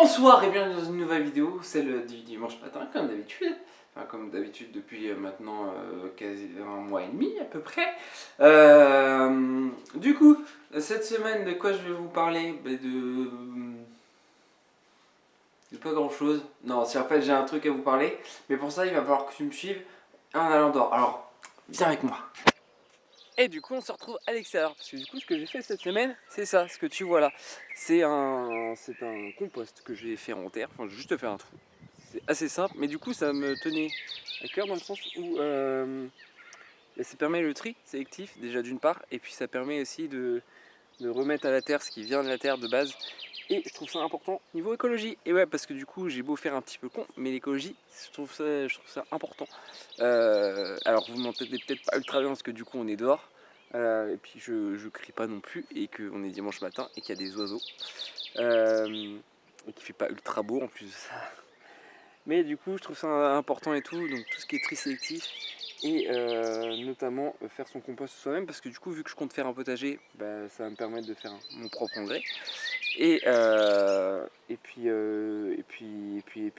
Bonsoir et bienvenue dans une nouvelle vidéo, celle du dimanche matin, comme d'habitude. Enfin, comme d'habitude depuis maintenant quasi un mois et demi à peu près. Du coup, cette semaine, de quoi je vais vous parler? De pas grand chose. Non, si en fait j'ai un truc à vous parler, mais pour ça il va falloir que tu me suives en allant dehors. Alors, viens avec moi. Et du coup on se retrouve à l'extérieur, parce que du coup ce que j'ai fait cette semaine, c'est ça, ce que tu vois là. C'est un compost que j'ai fait en terre, enfin j'ai juste fait un trou. C'est assez simple, mais du coup ça me tenait à cœur dans le sens où ça permet le tri sélectif déjà d'une part, et puis ça permet aussi de remettre à la terre ce qui vient de la terre de base. Et je trouve ça important niveau écologie. Et ouais, parce que du coup j'ai beau faire un petit peu con, mais l'écologie, je trouve ça important. Alors vous m'entendez peut-être pas ultra bien parce que du coup on est dehors. Et puis je crie pas non plus, et qu'on est dimanche matin et qu'il y a des oiseaux. Et qu'il fait pas ultra beau en plus de ça. Mais du coup je trouve ça important et tout, donc tout ce qui est tri sélectif. Et notamment faire son compost soi-même, parce que du coup vu que je compte faire un potager, bah, ça va me permettre de faire mon propre engrais. Et puis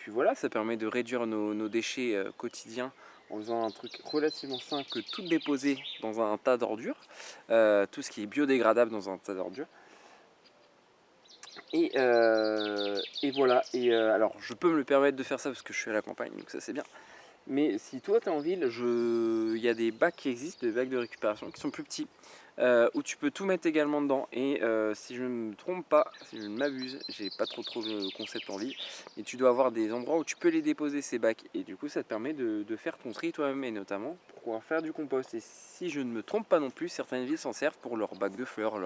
voilà, ça permet de réduire nos déchets quotidiens en faisant un truc relativement simple que tout déposer dans un tas d'ordures, tout ce qui est biodégradable dans un tas d'ordures. Et voilà, alors je peux me le permettre de faire ça parce que je suis à la campagne, donc ça c'est bien. Mais si toi tu es en ville, il y a des bacs qui existent, des bacs de récupération qui sont plus petits, où tu peux tout mettre également dedans. Et si je ne me trompe pas, si je ne m'abuse, j'ai pas trop le concept en ville, mais tu dois avoir des endroits où tu peux les déposer ces bacs. Et du coup ça te permet de faire ton tri toi-même, et notamment pour pouvoir faire du compost. Et si je ne me trompe pas non plus, certaines villes s'en servent pour leurs bacs de fleurs,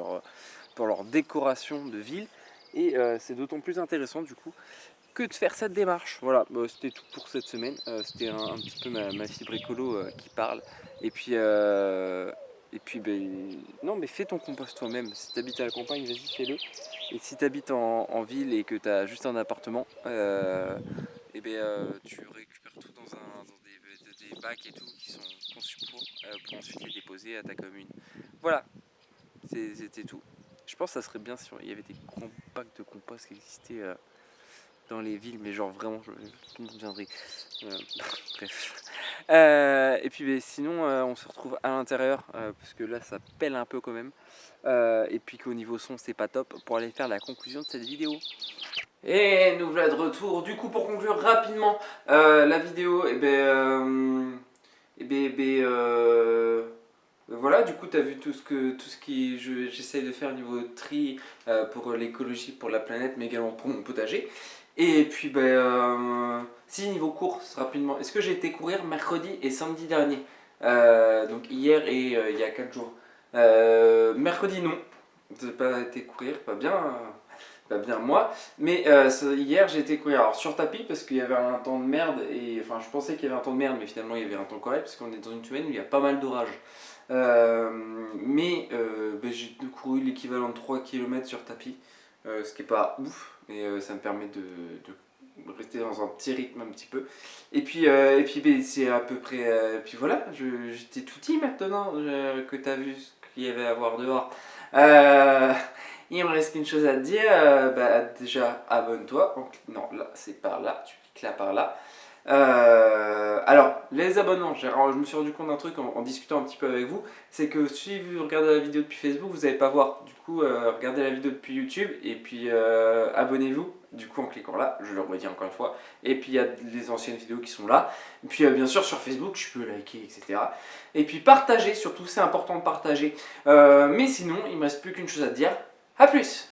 pour leur décoration de ville. Et c'est d'autant plus intéressant du coup que de faire cette démarche. Voilà, bah, c'était tout pour cette semaine. C'était un petit peu ma fibre écolo qui parle. Et puis non, mais fais ton compost toi-même. Si tu habites à la campagne, vas-y, fais-le. Et si tu habites en ville et que tu as juste un appartement, tu récupères tout dans des bacs et tout qui sont conçus pour ensuite les déposer à ta commune. Voilà, c'était tout. Je pense que ça serait bien si il y avait des grands bacs de compost qui existaient dans les villes, mais genre vraiment, tout le monde viendrait. Bref. Et puis sinon, on se retrouve à l'intérieur, parce que là, ça pèle un peu quand même. Et puis qu'au niveau son, c'est pas top, pour aller faire la conclusion de cette vidéo. Et nous voilà de retour. Du coup, pour conclure rapidement la vidéo, voilà, du coup, tu as vu tout ce que j'essaye de faire au niveau tri pour l'écologie, pour la planète, mais également pour mon potager. Et puis, si niveau course, rapidement, est-ce que j'ai été courir mercredi et samedi dernier? Donc hier et il y a 4 jours. Mercredi, non, j'ai pas été courir, pas bien moi. Mais hier, j'ai été courir alors, sur tapis parce qu'il y avait un temps de merde. Et enfin, je pensais qu'il y avait un temps de merde, mais finalement, il y avait un temps correct parce qu'on est dans une semaine où il y a pas mal d'orage. J'ai couru l'équivalent de 3 km sur tapis, ce qui est pas ouf, mais ça me permet de rester dans un petit rythme un petit peu. Et puis c'est à peu près. Puis voilà, j'étais tout dit maintenant que tu as vu ce qu'il y avait à voir dehors. Il me reste qu'une chose à te dire, déjà abonne-toi. Non, là c'est par là, tu cliques là par là. Alors, les abonnements, je me suis rendu compte d'un truc en discutant un petit peu avec vous, c'est que si vous regardez la vidéo depuis Facebook, vous n'allez pas voir. Du coup, regardez la vidéo depuis YouTube et puis abonnez-vous, du coup en cliquant là, je le redis encore une fois. Et puis il y a les anciennes vidéos qui sont là. Et puis bien sûr sur Facebook, tu peux liker, etc. Et puis partagez, surtout c'est important de partager. Mais sinon, il ne me reste plus qu'une chose à te dire, à plus!